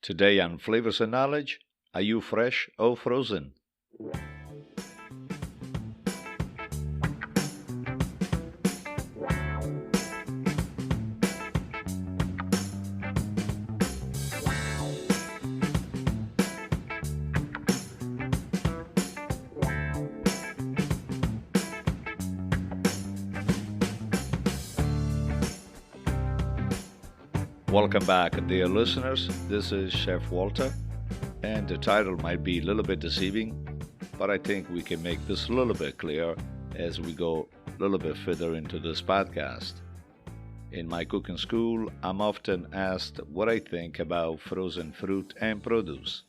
Today on Flavors and Knowledge, are you fresh or frozen? Welcome back, dear listeners. This is Chef Walter, and the title might be a little bit deceiving, but I think we can make this a little bit clear as we go a little bit further into this podcast. In my cooking school, I'm often asked what I think about frozen fruit and produce.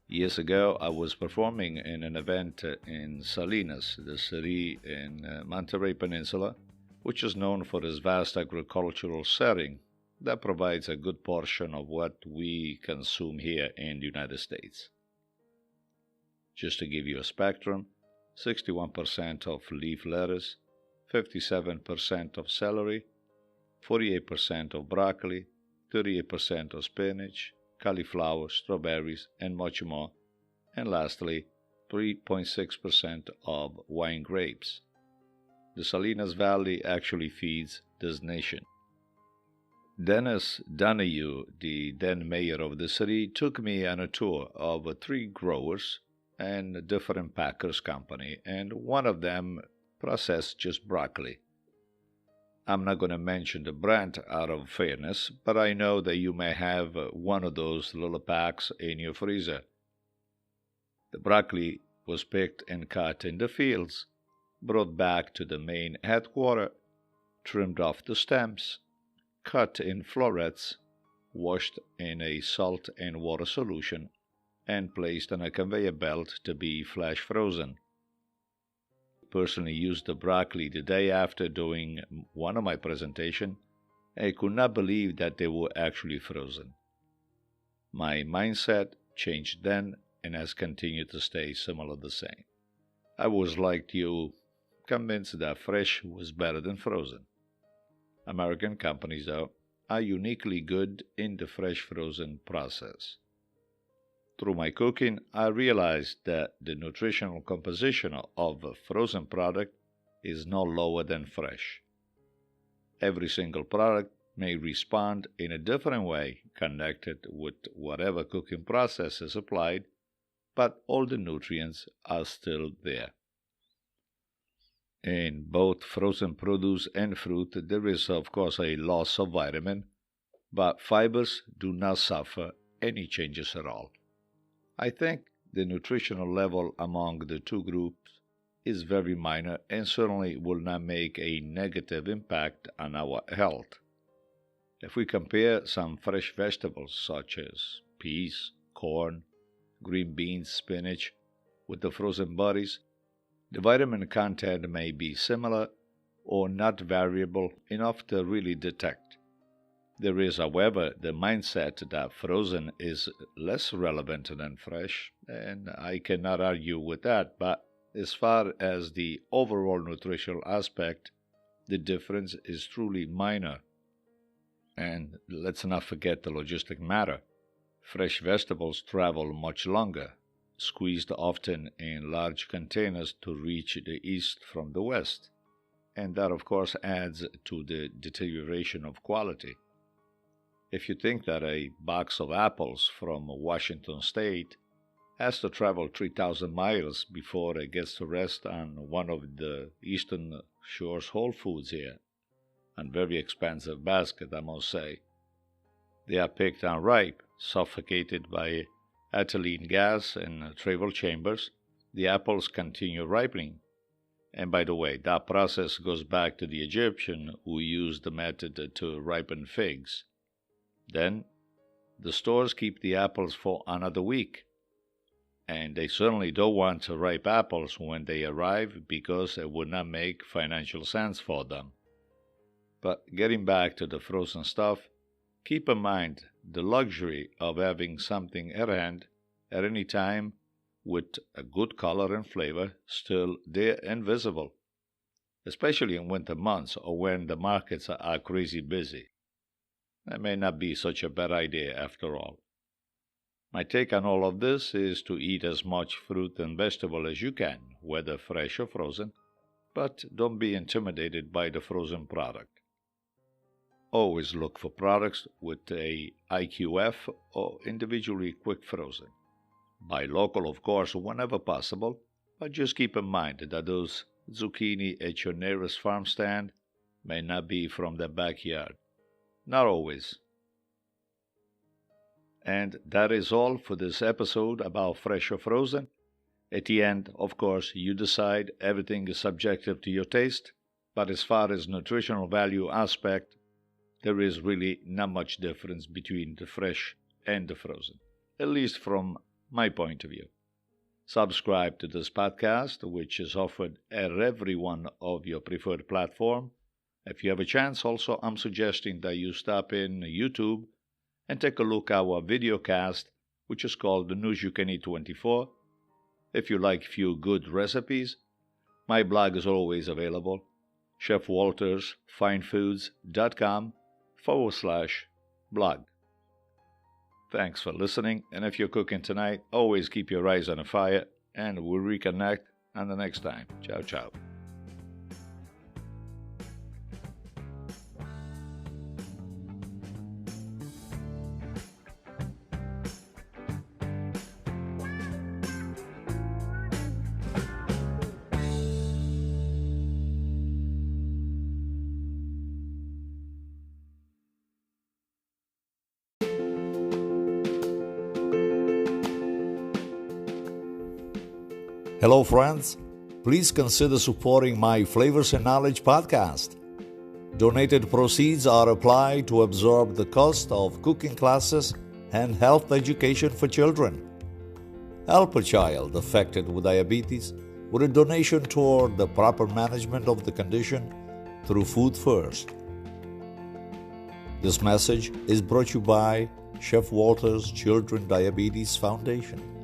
Years ago, I was performing in an event in Salinas, the city in Monterey Peninsula, which is known for its vast agricultural setting that provides a good portion of what we consume here in the United States. Just to give you a spectrum, 61% of leaf lettuce, 57% of celery, 48% of broccoli, 38% of spinach, cauliflower, strawberries, and much more, and lastly, 3.6% of wine grapes. The Salinas Valley actually feeds this nation. Dennis Donahue, the then mayor of the city, took me on a tour of 3 growers and different packers company, and one of them processed just broccoli. I'm not going to mention the brand out of fairness, but I know that you may have one of those little packs in your freezer. The broccoli was picked and cut in the fields, brought back to the main headquarters, trimmed off the stems, cut in florets, washed in a salt and water solution, and placed on a conveyor belt to be flash frozen. Personally used the broccoli the day after doing one of my presentations. I could not believe that they were actually frozen. My mindset changed then and has continued to stay similar the same. I was like you, convinced that fresh was better than frozen. American companies, though, are uniquely good in the fresh frozen process. Through my cooking, I realized that the nutritional composition of a frozen product is no lower than fresh. Every single product may respond in a different way connected with whatever cooking process is applied, but all the nutrients are still there. In both frozen produce and fruit, there is, of course, a loss of vitamin, but fibers do not suffer any changes at all. I think the nutritional level among the two groups is very minor and certainly will not make a negative impact on our health. If we compare some fresh vegetables such as peas, corn, green beans, spinach, with the frozen bodies, the vitamin content may be similar or not variable enough to really detect. There is, however, the mindset that frozen is less relevant than fresh, and I cannot argue with that, but as far as the overall nutritional aspect, the difference is truly minor. And let's not forget the logistic matter. Fresh vegetables travel much longer, squeezed often in large containers to reach the east from the west, and that of course adds to the deterioration of quality. If you think that a box of apples from Washington State has to travel 3,000 miles before it gets to rest on one of the Eastern Shore's Whole Foods here, and very expensive basket, I must say, they are picked unripe, suffocated by ethylene gas in travel chambers. The apples continue ripening. And by the way, that process goes back to the Egyptian who used the method to ripen figs. Then, the stores keep the apples for another week. And they certainly don't want ripe apples when they arrive because it would not make financial sense for them. But getting back to the frozen stuff, keep in mind the luxury of having something at hand at any time with a good color and flavor still there and visible, especially in winter months or when the markets are crazy busy. That may not be such a bad idea after all. My take on all of this is to eat as much fruit and vegetable as you can, whether fresh or frozen, but don't be intimidated by the frozen product. Always look for products with a IQF or individually quick frozen. Buy local, of course, whenever possible, but just keep in mind that those zucchini at your nearest farm stand may not be from the backyard. Not always. And that is all for this episode about fresh or frozen. At the end, of course, you decide. Everything is subjective to your taste, but as far as nutritional value aspect, there is really not much difference between the fresh and the frozen, at least from my point of view. Subscribe to this podcast, which is offered at every one of your preferred platforms. If you have a chance, also, I'm suggesting that you stop in YouTube and take a look at our video cast, which is called The News You Can Eat 24. If you like few good recipes, my blog is always available, chefwaltersfinefoods.com/blog. Thanks for listening, and if you're cooking tonight, always keep your eyes on the fire, and we'll reconnect on the next time. Ciao, ciao. Hello, friends. Please consider supporting my Flavors and Knowledge podcast. Donated proceeds are applied to absorb the cost of cooking classes and health education for children. Help a child affected with diabetes with a donation toward the proper management of the condition through Food First. This message is brought to you by Chef Walter's Children Diabetes Foundation.